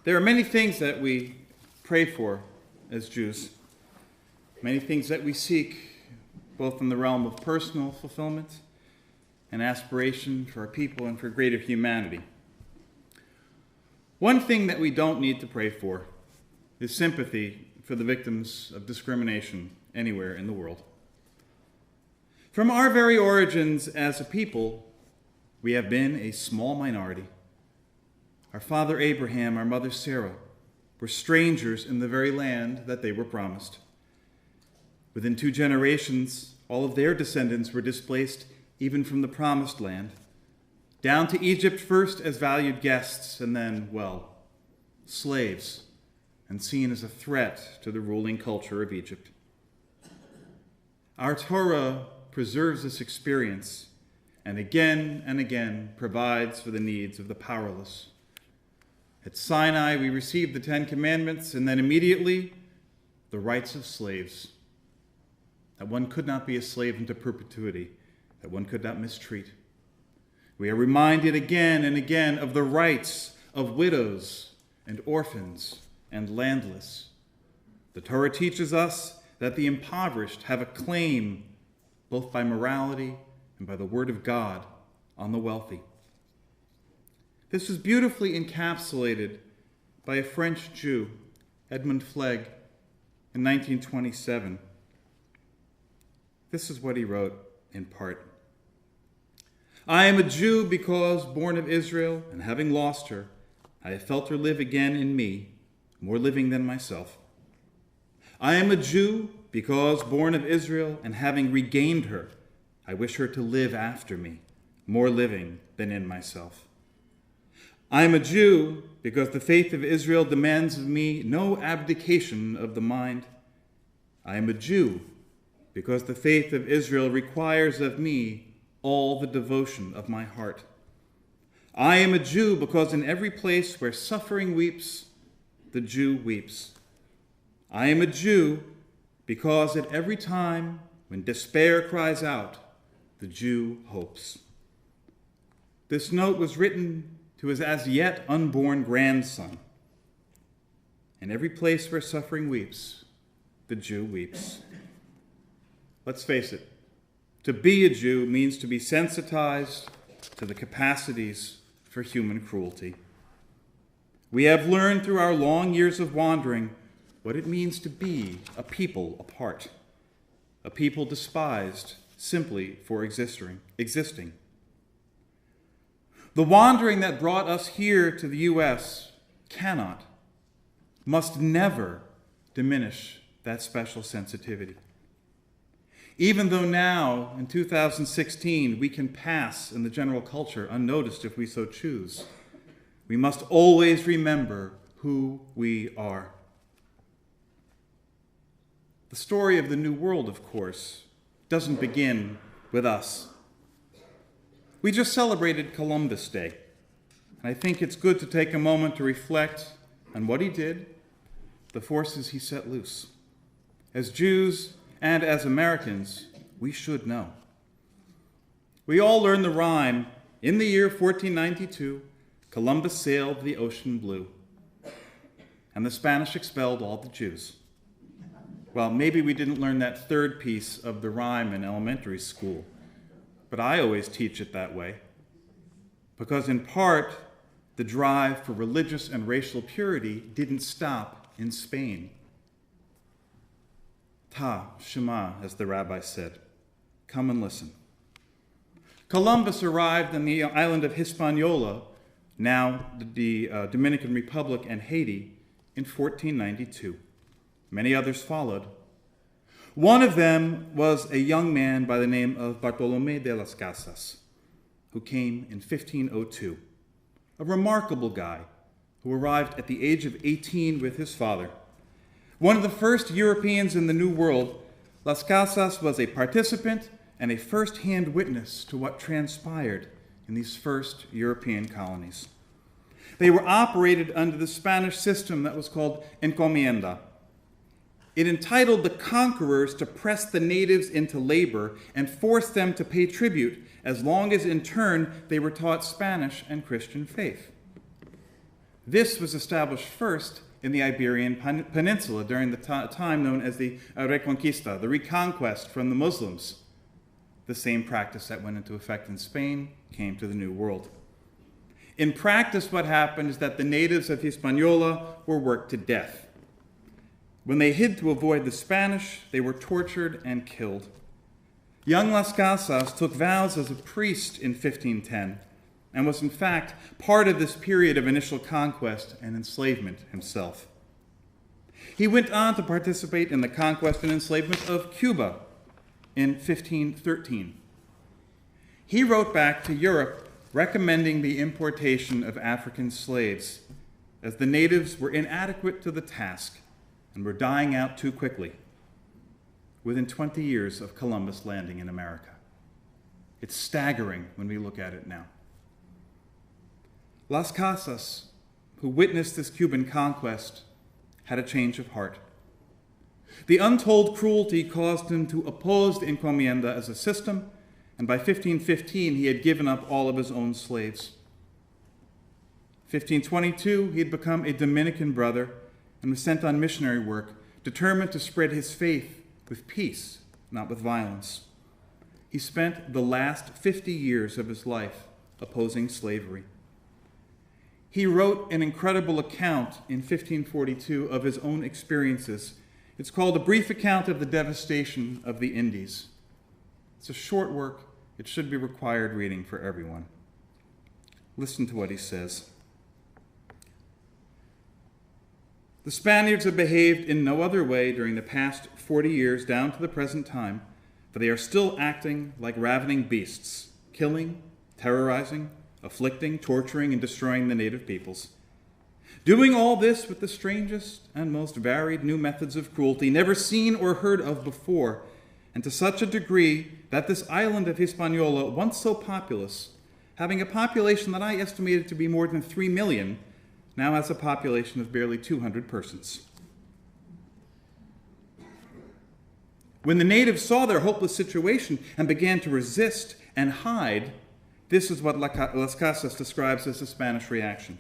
There are many things that we pray for as Jews, many things that we seek, both in the realm of personal fulfillment and aspiration for our people and for greater humanity. One thing that we don't need to pray for is sympathy for the victims of discrimination anywhere in the world. From our very origins as a people, we have been a small minority. Our father Abraham, our mother Sarah, were strangers in the very land that they were promised. Within 2 generations, all of their descendants were displaced even from the promised land, down to Egypt first as valued guests and then, well, slaves, and seen as a threat to the ruling culture of Egypt. Our Torah preserves this experience and again provides for the needs of the powerless. At Sinai, we received the 10 Commandments and then immediately the rights of slaves, that one could not be a slave into perpetuity, that one could not mistreat. We are reminded again and again of the rights of widows and orphans and landless. The Torah teaches us that the impoverished have a claim, both by morality and by the word of God, on the wealthy. This was beautifully encapsulated by a French Jew, Edmund Flegg, in 1927. This is what he wrote in part. I am a Jew because born of Israel, and having lost her, I have felt her live again in me, more living than myself. I am a Jew because born of Israel, and having regained her, I wish her to live after me, more living than in myself. I am a Jew because the faith of Israel demands of me no abdication of the mind. I am a Jew because the faith of Israel requires of me all the devotion of my heart. I am a Jew because in every place where suffering weeps, the Jew weeps. I am a Jew because at every time when despair cries out, the Jew hopes. This note was written to his as yet unborn grandson. In every place where suffering weeps, the Jew weeps. Let's face it, to be a Jew means to be sensitized to the capacities for human cruelty. We have learned through our long years of wandering what it means to be a people apart, a people despised simply for existing. The wandering that brought us here to the U.S. cannot, must never diminish that special sensitivity. Even though now, in 2016, we can pass in the general culture unnoticed if we so choose, we must always remember who we are. The story of the New World, of course, doesn't begin with us. We just celebrated Columbus Day, and I think it's good to take a moment to reflect on what he did, the forces he set loose. As Jews and as Americans, we should know. We all learned the rhyme, in the year 1492, Columbus sailed the ocean blue, and the Spanish expelled all the Jews. Well, maybe we didn't learn that third piece of the rhyme in elementary school, but I always teach it that way, because in part, the drive for religious and racial purity didn't stop in Spain. Ta, Shema, as the rabbi said, come and listen. Columbus arrived on the island of Hispaniola, now the Dominican Republic and Haiti, in 1492. Many others followed. One of them was a young man by the name of Bartolomé de las Casas, who came in 1502, a remarkable guy who arrived at the age of 18 with his father. One of the first Europeans in the New World, Las Casas was a participant and a first-hand witness to what transpired in these first European colonies. They were operated under the Spanish system that was called encomienda. It entitled the conquerors to press the natives into labor and force them to pay tribute, as long as in turn they were taught Spanish and Christian faith. This was established first in the Iberian Peninsula during the time known as the Reconquista, the reconquest from the Muslims. The same practice that went into effect in Spain came to the New World. In practice, what happened is that the natives of Hispaniola were worked to death. When they hid to avoid the Spanish, they were tortured and killed. Young Las Casas took vows as a priest in 1510 and was in fact part of this period of initial conquest and enslavement himself. He went on to participate in the conquest and enslavement of Cuba in 1513. He wrote back to Europe recommending the importation of African slaves, as the natives were inadequate to the task and were dying out too quickly within 20 years of Columbus landing in America. It's staggering when we look at it now. Las Casas, who witnessed this Cuban conquest, had a change of heart. The untold cruelty caused him to oppose the encomienda as a system, and by 1515 he had given up all of his own slaves. 1522 he had become a Dominican brother and was sent on missionary work, determined to spread his faith with peace, not with violence. He spent the last 50 years of his life opposing slavery. He wrote an incredible account in 1542 of his own experiences. It's called A Brief Account of the Devastation of the Indies. It's a short work. It should be required reading for everyone. Listen to what he says. The Spaniards have behaved in no other way during the past 40 years down to the present time, for they are still acting like ravening beasts, killing, terrorizing, afflicting, torturing, and destroying the native peoples. Doing all this with the strangest and most varied new methods of cruelty never seen or heard of before, and to such a degree that this island of Hispaniola, once so populous, having a population that I estimated to be more than 3 million, now has a population of barely 200 persons. When the natives saw their hopeless situation and began to resist and hide, this is what Las Casas describes as the Spanish reaction.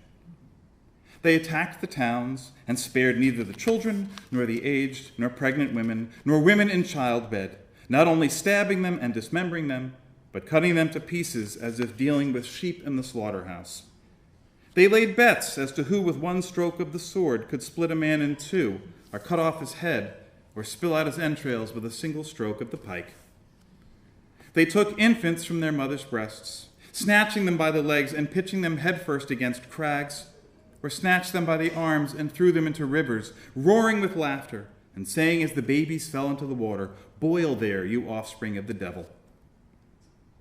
They attacked the towns and spared neither the children, nor the aged, nor pregnant women, nor women in childbed, not only stabbing them and dismembering them, but cutting them to pieces as if dealing with sheep in the slaughterhouse. They laid bets as to who with one stroke of the sword could split a man in two, or cut off his head, or spill out his entrails with a single stroke of the pike. They took infants from their mothers' breasts, snatching them by the legs and pitching them headfirst against crags, or snatched them by the arms and threw them into rivers, roaring with laughter, and saying as the babies fell into the water, "Boil there, you offspring of the devil."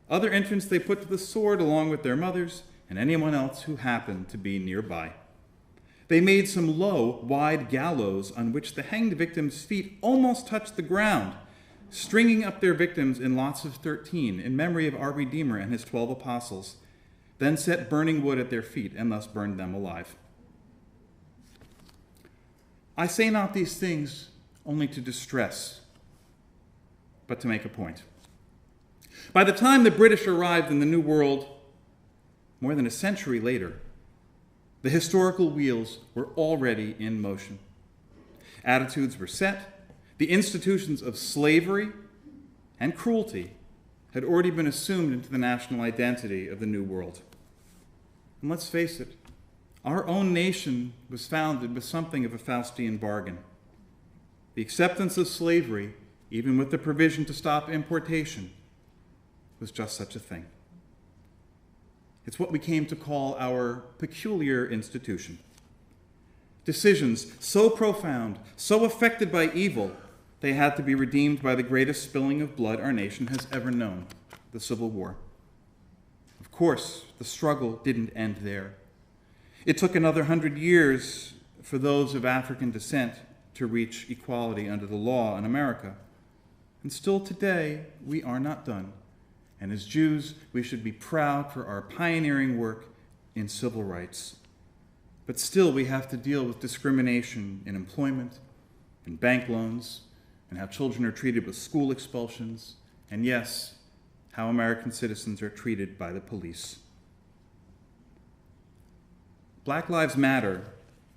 Other infants they put to the sword along with their mothers and anyone else who happened to be nearby. They made some low, wide gallows on which the hanged victims' feet almost touched the ground, stringing up their victims in lots of 13 in memory of our Redeemer and his 12 apostles, then set burning wood at their feet and thus burned them alive. I say not these things only to distress, but to make a point. By the time the British arrived in the New World, more than a century later, the historical wheels were already in motion. Attitudes were set, the institutions of slavery and cruelty had already been assumed into the national identity of the New World. And let's face it, our own nation was founded with something of a Faustian bargain. The acceptance of slavery, even with the provision to stop importation, was just such a thing. It's what we came to call our peculiar institution. Decisions so profound, so affected by evil, they had to be redeemed by the greatest spilling of blood our nation has ever known, the Civil War. Of course, the struggle didn't end there. It took another 100 years for those of African descent to reach equality under the law in America. And still today, we are not done. And as Jews, we should be proud for our pioneering work in civil rights. But still, we have to deal with discrimination in employment, in bank loans, and how children are treated with school expulsions, and yes, how American citizens are treated by the police. Black Lives Matter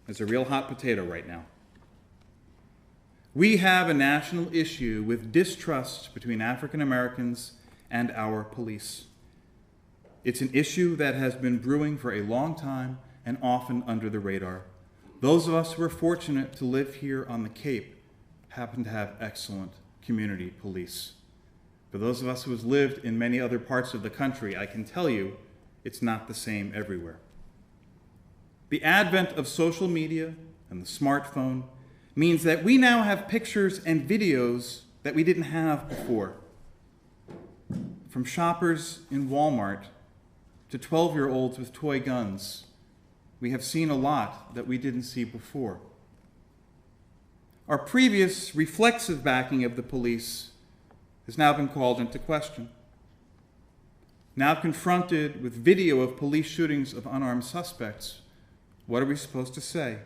is a real hot potato right now. We have a national issue with distrust between African Americans and our police. It's an issue that has been brewing for a long time and often under the radar. Those of us who are fortunate to live here on the Cape happen to have excellent community police. For those of us who have lived in many other parts of the country, I can tell you it's not the same everywhere. The advent of social media and the smartphone means that we now have pictures and videos that we didn't have before. From shoppers in Walmart to 12-year-olds with toy guns, we have seen a lot that we didn't see before. Our previous reflexive backing of the police has now been called into question. Now confronted with video of police shootings of unarmed suspects, what are we supposed to say?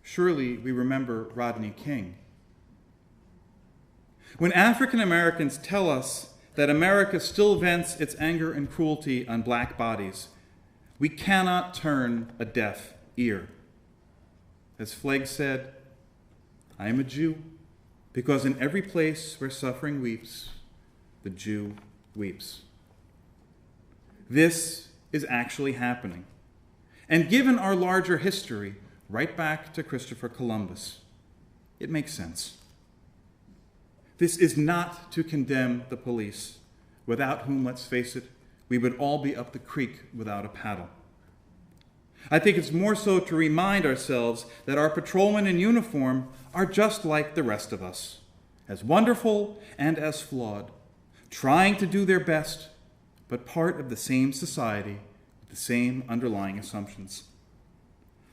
Surely we remember Rodney King. When African Americans tell us that America still vents its anger and cruelty on black bodies, we cannot turn a deaf ear. As Flegg said, I am a Jew because in every place where suffering weeps, the Jew weeps. This is actually happening. And given our larger history, right back to Christopher Columbus, it makes sense. This is not to condemn the police, without whom, let's face it, we would all be up the creek without a paddle. I think it's more so to remind ourselves that our patrolmen in uniform are just like the rest of us, as wonderful and as flawed, trying to do their best, but part of the same society with the same underlying assumptions.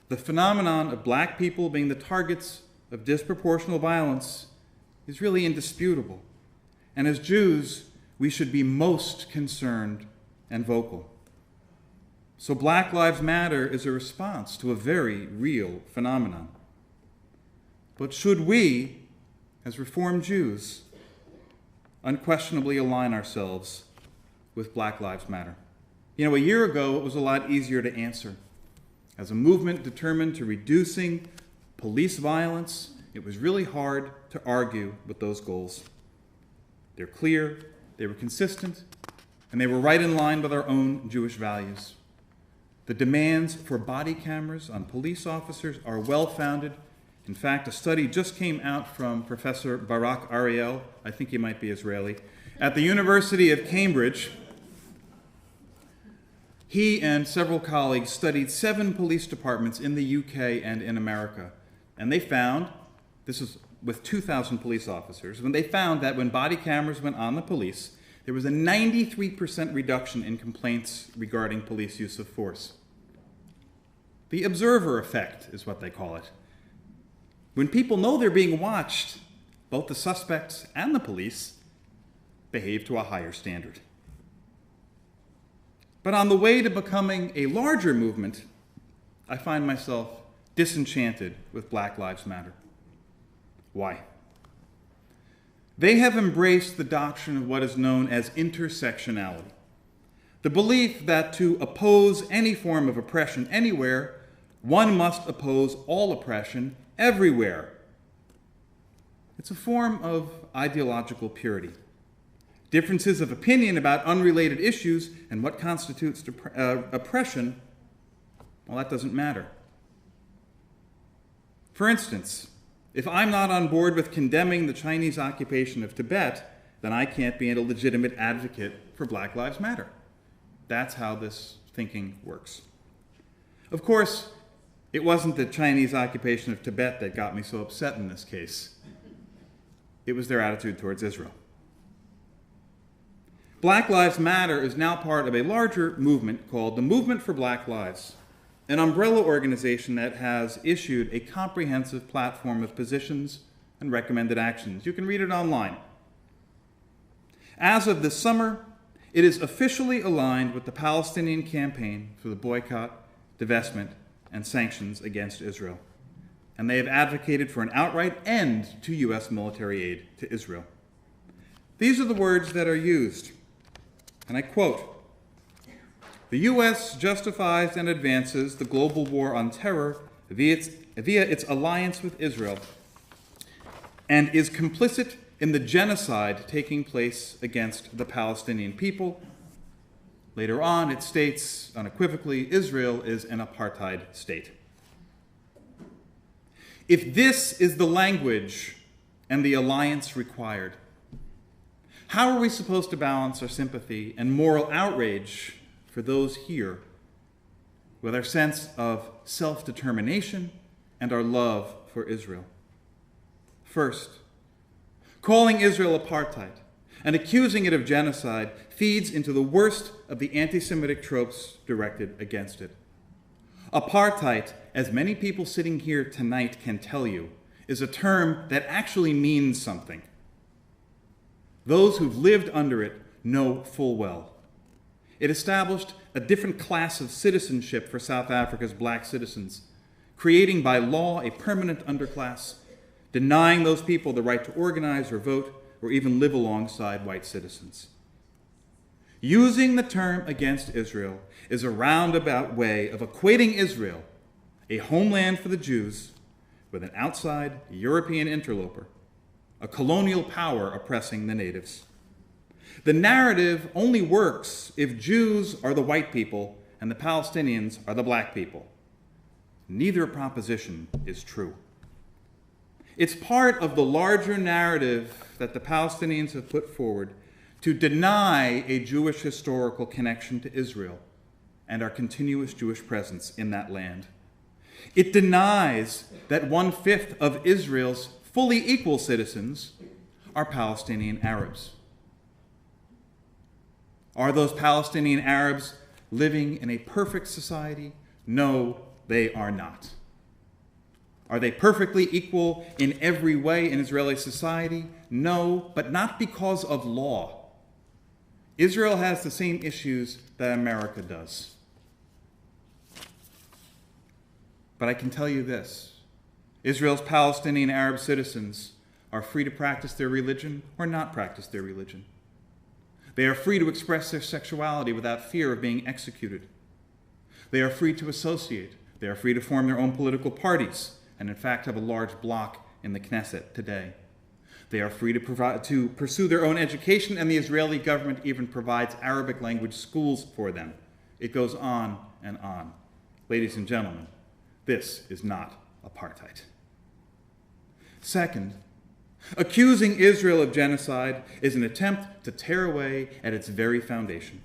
The phenomenon of black people being the targets of disproportional violence is really indisputable. And as Jews, we should be most concerned and vocal. So Black Lives Matter is a response to a very real phenomenon. But should we, as Reformed Jews, unquestionably align ourselves with Black Lives Matter? You know, a year ago, it was a lot easier to answer. As a movement determined to reducing police violence, it was really hard to argue with those goals. They're clear, they were consistent, and they were right in line with our own Jewish values. The demands for body cameras on police officers are well-founded. In fact, a study just came out from Professor Barak Ariel, I think he might be Israeli, at the University of Cambridge. He and several colleagues studied 7 police departments in the UK and in America. And they found, this is with 2,000 police officers, when they found that when body cameras went on the police, there was a 93% reduction in complaints regarding police use of force. The observer effect is what they call it. When people know they're being watched, both the suspects and the police behave to a higher standard. But on the way to becoming a larger movement, I find myself disenchanted with Black Lives Matter. Why? They have embraced the doctrine of what is known as intersectionality, the belief that to oppose any form of oppression anywhere, one must oppose all oppression everywhere. It's a form of ideological purity. Differences of opinion about unrelated issues and what constitutes oppression, well, that doesn't matter. For instance, if I'm not on board with condemning the Chinese occupation of Tibet, then I can't be a legitimate advocate for Black Lives Matter. That's how this thinking works. Of course, it wasn't the Chinese occupation of Tibet that got me so upset in this case. It was their attitude towards Israel. Black Lives Matter is now part of a larger movement called the Movement for Black Lives, an umbrella organization that has issued a comprehensive platform of positions and recommended actions. You can read it online. As of this summer, it is officially aligned with the Palestinian campaign for the boycott, divestment, and sanctions against Israel. And they have advocated for an outright end to U.S. military aid to Israel. These are the words that are used, and I quote, The U.S. justifies and advances the global war on terror via its alliance with Israel and is complicit in the genocide taking place against the Palestinian people. Later on, it states unequivocally, Israel is an apartheid state. If this is the language and the alliance required, how are we supposed to balance our sympathy and moral outrage for those here with our sense of self-determination and our love for Israel? First, calling Israel apartheid and accusing it of genocide feeds into the worst of the anti-Semitic tropes directed against it. Apartheid, as many people sitting here tonight can tell you, is a term that actually means something. Those who've lived under it know full well. It established a different class of citizenship for South Africa's black citizens, creating by law a permanent underclass, denying those people the right to organize or vote or even live alongside white citizens. Using the term against Israel is a roundabout way of equating Israel, a homeland for the Jews, with an outside European interloper, a colonial power oppressing the natives. The narrative only works if Jews are the white people and the Palestinians are the black people. Neither proposition is true. It's part of the larger narrative that the Palestinians have put forward to deny a Jewish historical connection to Israel and our continuous Jewish presence in that land. It denies that 1/5 of Israel's fully equal citizens are Palestinian Arabs. Are those Palestinian Arabs living in a perfect society? No, they are not. Are they perfectly equal in every way in Israeli society? No, but not because of law. Israel has the same issues that America does. But I can tell you this: Israel's Palestinian Arab citizens are free to practice their religion or not practice their religion. They are free to express their sexuality without fear of being executed. They are free to associate. They are free to form their own political parties, and in fact have a large bloc in the Knesset today. They are free to pursue their own education, and the Israeli government even provides Arabic language schools for them. It goes on and on. Ladies and gentlemen, this is not apartheid. Second, accusing Israel of genocide is an attempt to tear away at its very foundation.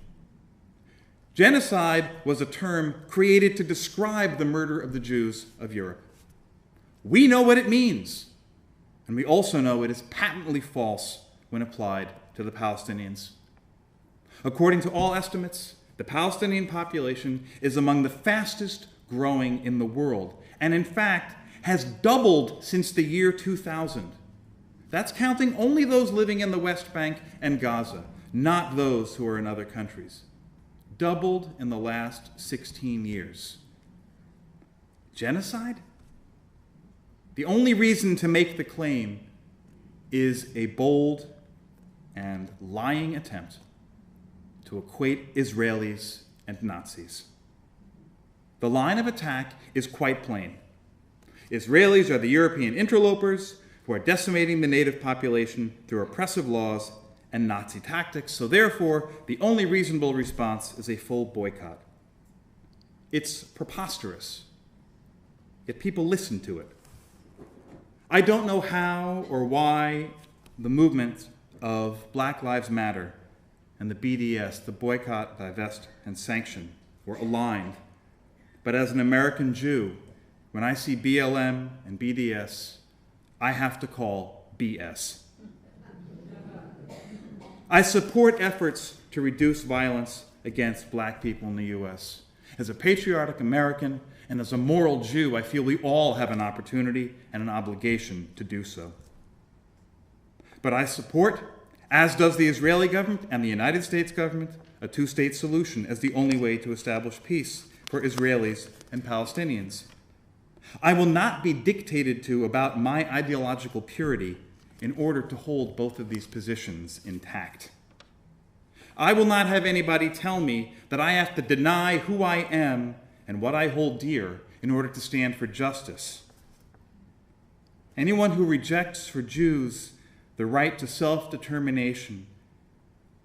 Genocide was a term created to describe the murder of the Jews of Europe. We know what it means, and we also know it is patently false when applied to the Palestinians. According to all estimates, the Palestinian population is among the fastest growing in the world, and in fact has doubled since the year 2000. That's counting only those living in the West Bank and Gaza, not those who are in other countries. Doubled in the last 16 years. Genocide? The only reason to make the claim is a bold and lying attempt to equate Israelis and Nazis. The line of attack is quite plain. Israelis are the European interlopers who are decimating the native population through oppressive laws and Nazi tactics, so therefore the only reasonable response is a full boycott. It's preposterous, yet people listen to it. I don't know how or why the movement of Black Lives Matter and the BDS, the Boycott, Divest, and Sanction, were aligned. But as an American Jew, when I see BLM and BDS, I have to call BS. I support efforts to reduce violence against black people in the U.S. As a patriotic American and as a moral Jew, I feel we all have an opportunity and an obligation to do so. But I support, as does the Israeli government and the United States government, a two-state solution as the only way to establish peace for Israelis and Palestinians. I will not be dictated to about my ideological purity in order to hold both of these positions intact. I will not have anybody tell me that I have to deny who I am and what I hold dear in order to stand for justice. Anyone who rejects for Jews the right to self-determination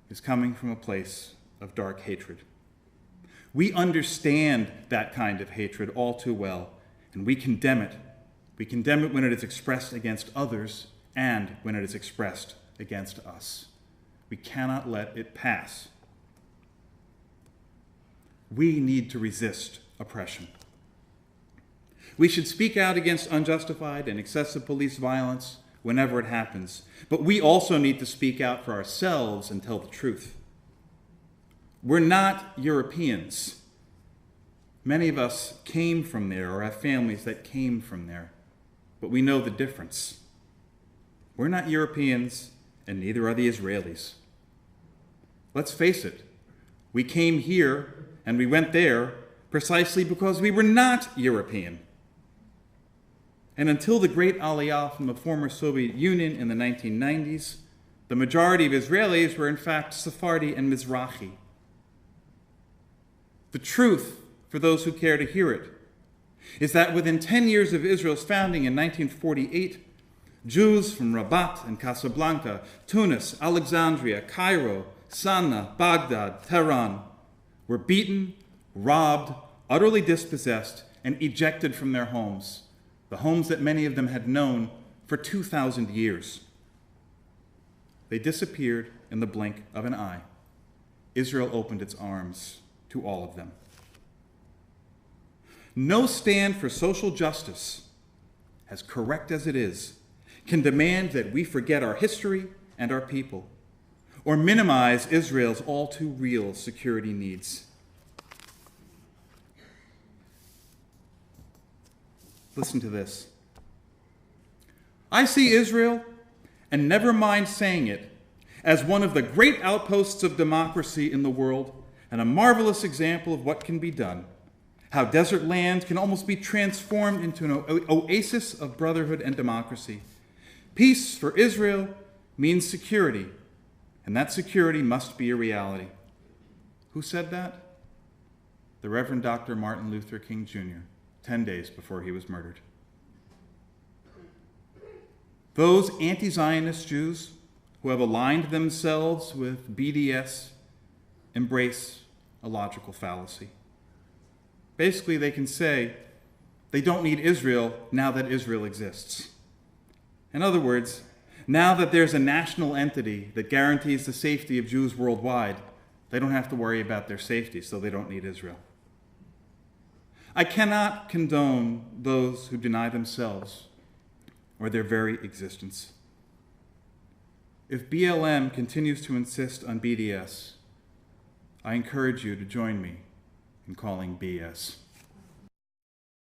is coming from a place of dark hatred. We understand that kind of hatred all too well, and we condemn it. We condemn it when it is expressed against others and when it is expressed against us. We cannot let it pass. We need to resist oppression. We should speak out against unjustified and excessive police violence whenever it happens, but we also need to speak out for ourselves and tell the truth. We're not Europeans. Many of us came from there or have families that came from there, but we know the difference. We're not Europeans, and neither are the Israelis. Let's face it, we came here and we went there precisely because we were not European. And until the great Aliyah from the former Soviet Union in the 1990s, the majority of Israelis were in fact Sephardi and Mizrahi. The truth, for those who care to hear it, is that within 10 years of Israel's founding in 1948, Jews from Rabat and Casablanca, Tunis, Alexandria, Cairo, Sanaa, Baghdad, Tehran were beaten, robbed, utterly dispossessed, and ejected from their homes, the homes that many of them had known for 2,000 years. They disappeared in the blink of an eye. Israel opened its arms to all of them. No stand for social justice, as correct as it is, can demand that we forget our history and our people, or minimize Israel's all too real security needs. Listen to this. I see Israel, and never mind saying it, as one of the great outposts of democracy in the world and a marvelous example of what can be done, how desert land can almost be transformed into an oasis of brotherhood and democracy. Peace for Israel means security, and that security must be a reality. Who said that? The Reverend Dr. Martin Luther King Jr., 10 days before he was murdered. Those anti-Zionist Jews who have aligned themselves with BDS embrace a logical fallacy. Basically, they can say they don't need Israel now that Israel exists. In other words, now that there's a national entity that guarantees the safety of Jews worldwide, they don't have to worry about their safety, so they don't need Israel. I cannot condone those who deny themselves or their very existence. If BLM continues to insist on BDS, I encourage you to join me in calling BS.